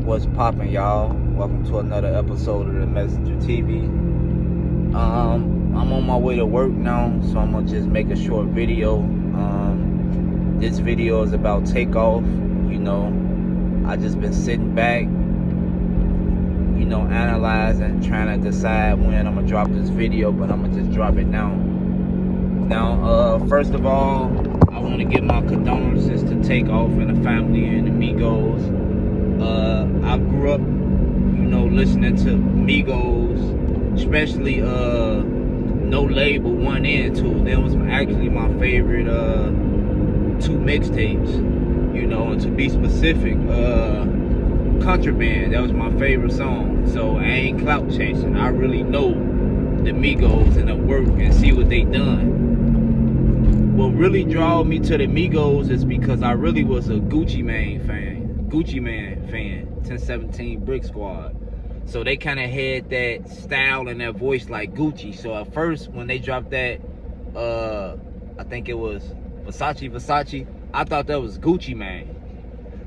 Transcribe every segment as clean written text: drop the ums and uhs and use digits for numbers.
What's poppin', y'all? Welcome to another episode of the Messenger TV. I'm on my way to work now, so I'm gonna just make a short video. This video is about TakeOff. I just been sitting back, analyzing, trying to decide when I'm gonna drop this video, but I'm gonna just drop it now. First of all, I want to give my condolences to TakeOff and the family and the Migos. I grew up, listening to Migos, especially No Label 1 and 2. That was actually my favorite 2 mixtapes, and to be specific, Contraband, that was my favorite song. So I ain't clout chasing. I really know the Migos and the work and see what they done. What really draw me to the Migos is because I really was a Gucci Mane fan, 1017 Brick Squad. So they kind of had that style and that voice like Gucci. So at first, when they dropped that, I think it was Versace, I thought that was Gucci Mane.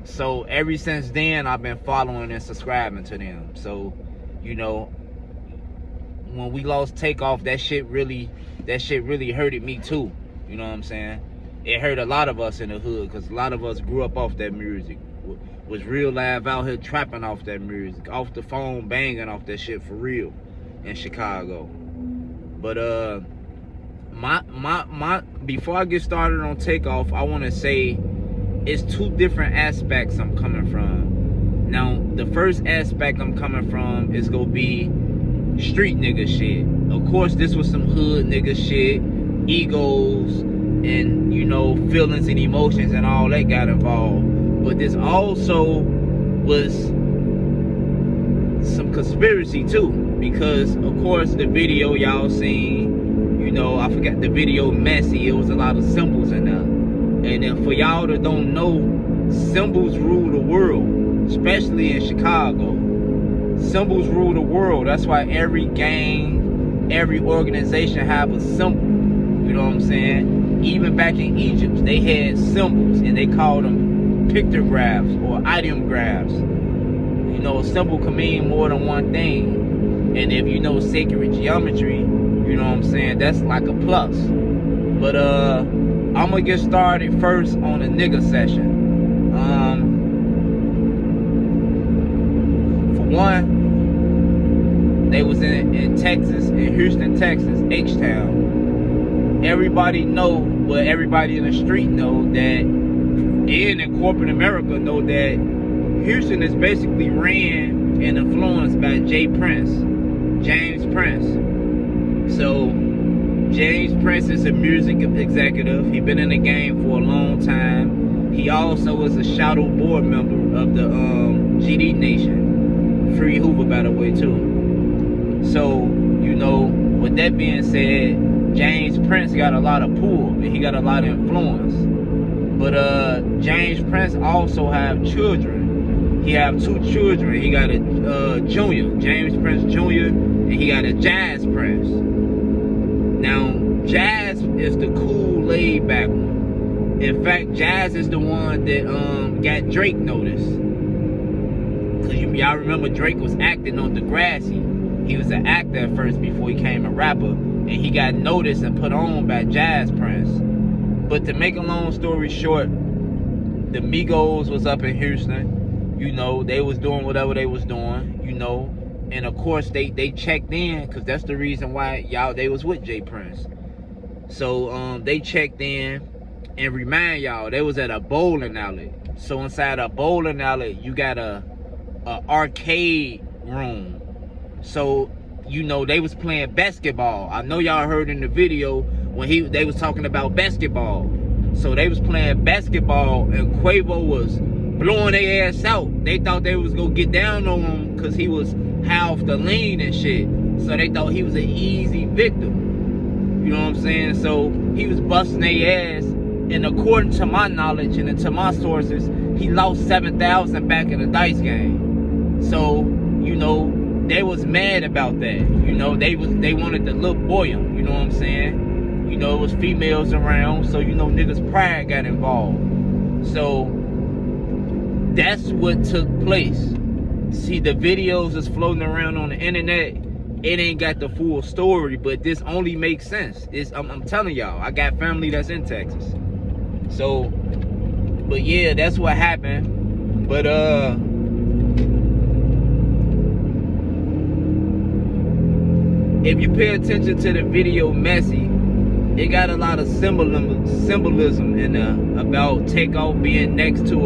So ever since then, I've been following and subscribing to them. So, when we lost TakeOff, that shit really hurted me too. You know what I'm saying? It hurt a lot of us in the hood, because a lot of us grew up off that music. Was real live out here trapping off that music, off the phone banging off that shit for real in Chicago. But before I get started on TakeOff, I want to say it's 2 different aspects I'm coming from. Now, the first aspect I'm coming from is gonna be street nigga shit. Of course, this was some hood nigga shit, egos, and feelings and emotions and all that got involved. But this also was some conspiracy too, because of course the video y'all seen, I forgot the video Messy, it was a lot of symbols in there. And then for y'all that don't know, symbols rule the world, especially in Chicago. Symbols rule the world. That's why every gang, every organization have a symbol. You know what I'm saying? Even back in Egypt, they had symbols, and they called them pictographs or ideographs. A symbol can mean more than one thing. And if you know sacred geometry, that's like a plus. But I'm gonna get started first on the nigga session. For one, they was in Texas, in Houston, Texas, H-Town. Everybody in the street know that, and in corporate America know that Houston is basically ran and influenced by James Prince. So James Prince is a music executive. He been in the game for a long time. He also is a shadow board member of the GD Nation. Free Hoover, by the way, too. So, with that being said, James Prince got a lot of pull, and he got a lot of influence. But James Prince also have children. He have 2 children. He got a junior, James Prince Jr., and he got a Jazz Prince. Now, Jazz is the cool, laid-back one. In fact, Jazz is the one that got Drake noticed. Because y'all remember Drake was acting on Degrassi. He was an actor at first before he became a rapper. And he got noticed and put on by Jazz Prince. But to make a long story short, the Migos was up in Houston. They was doing whatever they was doing, And of course, they checked in, because that's the reason why they was with Jay Prince. So they checked in, and remind y'all, they was at a bowling alley. So inside a bowling alley, you got a arcade room. So they was playing basketball. I know y'all heard in the video when they was talking about basketball. So they was playing basketball, and Quavo was blowing their ass out. They thought they was gonna get down on him because he was half the lean and shit. So they thought he was an easy victim. You know what I'm saying? So he was busting their ass. And according to my knowledge and to my sources, he lost 7,000 back in the dice game. So, they was mad about that. They wanted to look boy him. You know what I'm saying? It was females around. So, niggas' pride got involved. So that's what took place. see the videos that's floating around on the internet, it ain't got the full story, but this only makes sense. I'm telling y'all, I got family that's in Texas. So, but yeah, that's what happened. But if you pay attention to the video Messy, it got a lot of symbolism in there about TakeOff being next to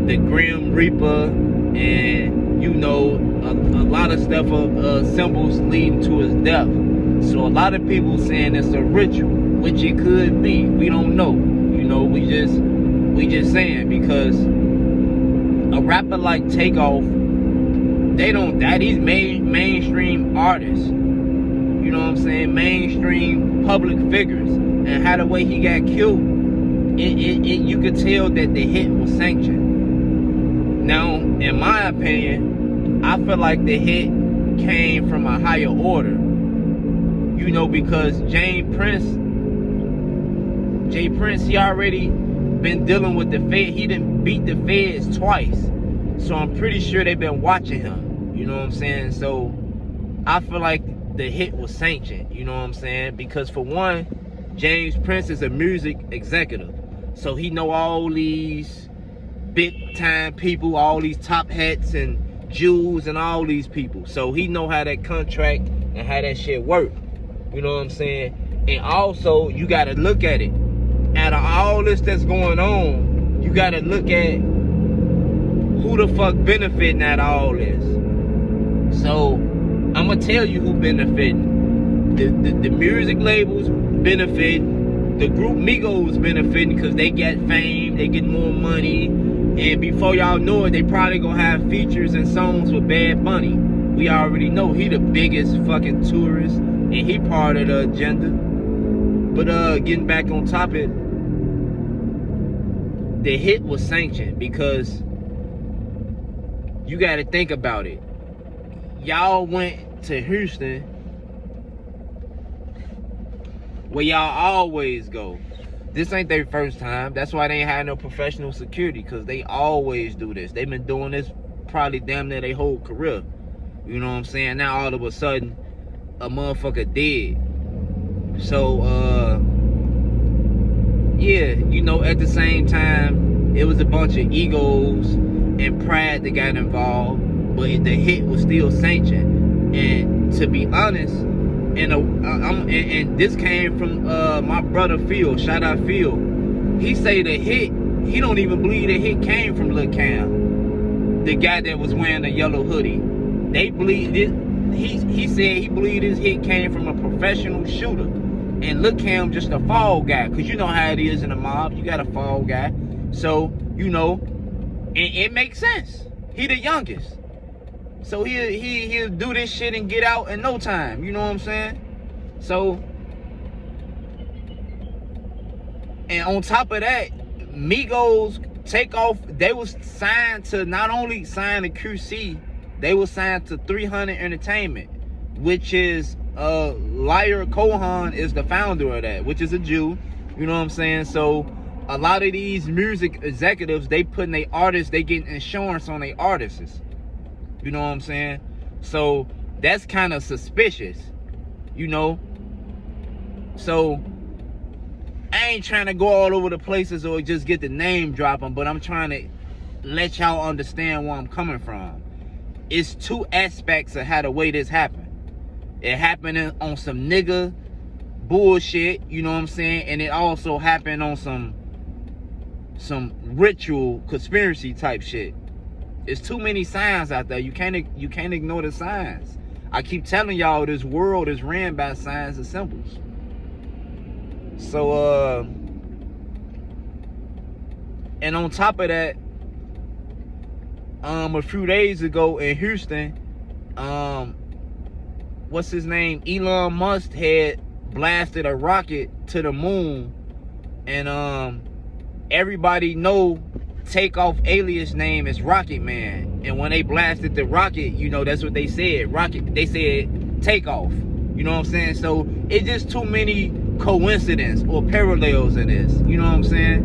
the Grim Reaper, and you know, a lot of stuff of symbols leading to his death. So a lot of people saying it's a ritual, which it could be. We don't know. You know, we just saying, because a rapper like TakeOff, they don't that he's mainstream artists. You know what I'm saying? Mainstream public figures. And how the way he got killed, you could tell that the hit was sanctioned. Now, in my opinion, I feel like the hit came from a higher order. You know, because Jay Prince, he already been dealing with the Fed. He done beat the Feds twice. So I'm pretty sure they've been watching him. You know what I'm saying? So I feel like the hit was sanctioned. You know what I'm saying? Because for one, James Prince is a music executive. So he know all these big time people, all these top hats and Jews and all these people. So he know how that contract and how that shit work. You know what I'm saying? And also, you got to look at it. Out of all this that's going on, you got to look at who the fuck benefiting out of all this. So I'm gonna tell you who benefiting. The music labels benefiting. The group Migos benefiting because they get fame, they get more money, and before y'all know it, they probably gonna have features and songs with Bad Bunny. We already know he the biggest fucking tourist, and he part of the agenda. But getting back on topic, the hit was sanctioned because you got to think about it. Y'all went to Houston, where y'all always go. This ain't their first time. That's why they ain't had no professional security, because they always do this. They've been doing this probably damn near their whole career. You know what I'm saying? Now all of a sudden, a motherfucker dead. So, yeah, you know, at the same time, it was a bunch of egos and pride that got involved, but the hit was still sanctioned. And to be honest, and this came from my brother Phil. Shout out Phil. He say the hit, he don't even believe the hit came from Lil Cam, the guy that was wearing the yellow hoodie. They believe it. He said he believed this hit came from a professional shooter, and Lil Cam just a fall guy, because you know how it is in the mob. You got a fall guy. So, you know, and it makes sense. He the youngest. So he'll do this shit and get out in no time. You know what I'm saying? So, and on top of that, Migos, TakeOff, they was signed to, not only signed to QC, they was signed to 300 Entertainment, which is Liar Cohen is the founder of that, which is a Jew. You know what I'm saying? So a lot of these music executives, they putting their artists, they getting insurance on their artists. You know what I'm saying? So that's kind of suspicious, you know? So I ain't trying to go all over the places or just get the name dropping, but I'm trying to let y'all understand where I'm coming from. It's two aspects of how the way this happened. It happened on some nigga bullshit, you know what I'm saying? And it also happened on some ritual conspiracy type shit. There's too many signs out there. You can't ignore the signs. I keep telling y'all, this world is ran by signs and symbols. So and on top of that, a few days ago in Houston, what's his name? Elon Musk had blasted a rocket to the moon, and everybody know TakeOff alias name is Rocket Man. And when they blasted the rocket, you know, that's what they said. Rocket, they said TakeOff. You know what I'm saying? So it's just too many coincidence or parallels in this. You know what I'm saying?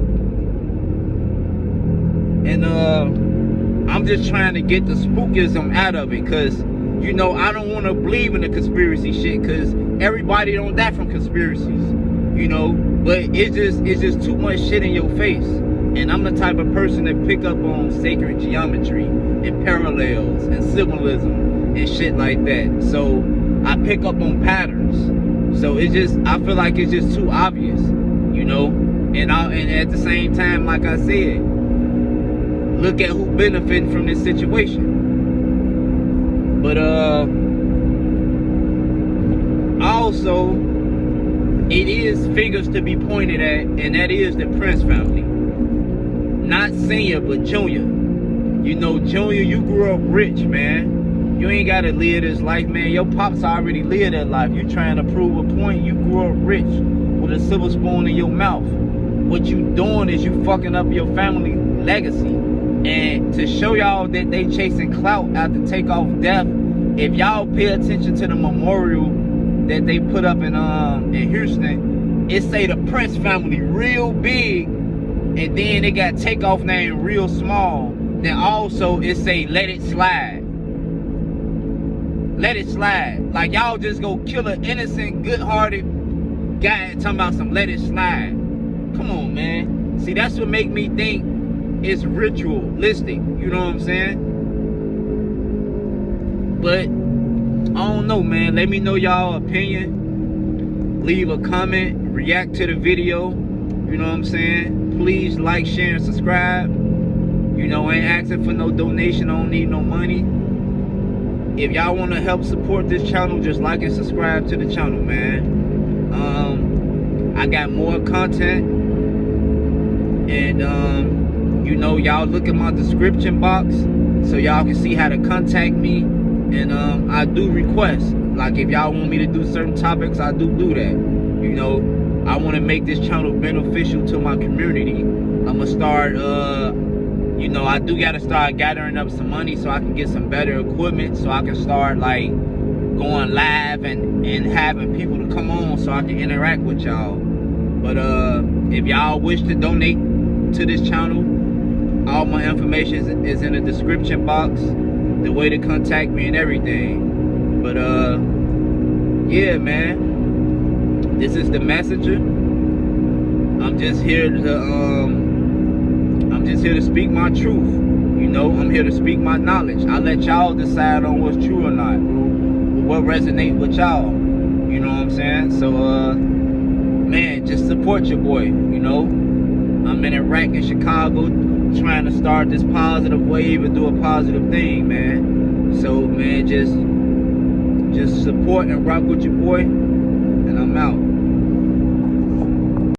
And I'm I'm just trying to get the spookism out of it, because, you know, I don't want to believe in the conspiracy shit, because everybody don't die from conspiracies, you know. But it's just too much shit in your face. And I'm the type of person that pick up on sacred geometry and parallels and symbolism and shit like that. So I pick up on patterns. So it's just, I feel like it's just too obvious, you know. And at the same time, like I said, look at who benefiting from this situation. But also, it is figures to be pointed at, and that is the Prince family. Not senior, but junior. You know, junior, you grew up rich, man. You ain't gotta live this life, man. Your pops already lived that life. You trying to prove a point. You grew up rich with a silver spoon in your mouth. What you doing is you fucking up your family legacy. And to show y'all that they chasing clout after Takeoff death, if y'all pay attention to the memorial that they put up in Houston, it say the Prince family real big, and then they got Takeoff name real small. Then also it say let it slide. Let it slide. Like y'all just go kill an innocent, good-hearted guy talking about some let it slide. Come on, man. See, that's what make me think it's ritualistic. You know what I'm saying? But I don't know, man. Let me know y'all opinion. Leave a comment. React to the video. You know what I'm saying? Please like, share, and subscribe. You know, ain't asking for no donation. I don't need no money. If y'all want to help support this channel, just like and subscribe to the channel, man. I got more content. And, you know, y'all look at my description box so y'all can see how to contact me. And I do request, like, if y'all want me to do certain topics, I do that. You know, I want to make this channel beneficial to my community. I'm gonna start, you know, I do gotta start gathering up some money so I can get some better equipment, so I can start like going live and having people to come on so I can interact with y'all. But if y'all wish to donate to this channel, all my information is in the description box, the way to contact me and everything. But yeah, man, this is the messenger. I'm just here to speak my truth. You know, I'm here to speak my knowledge. I let y'all decide on what's true or not, what resonates with y'all. You know what I'm saying? So man, just support your boy. You know, I'm in Iraq and Chicago trying to start this positive wave and do a positive thing, man. So man, just support and rock with your boy.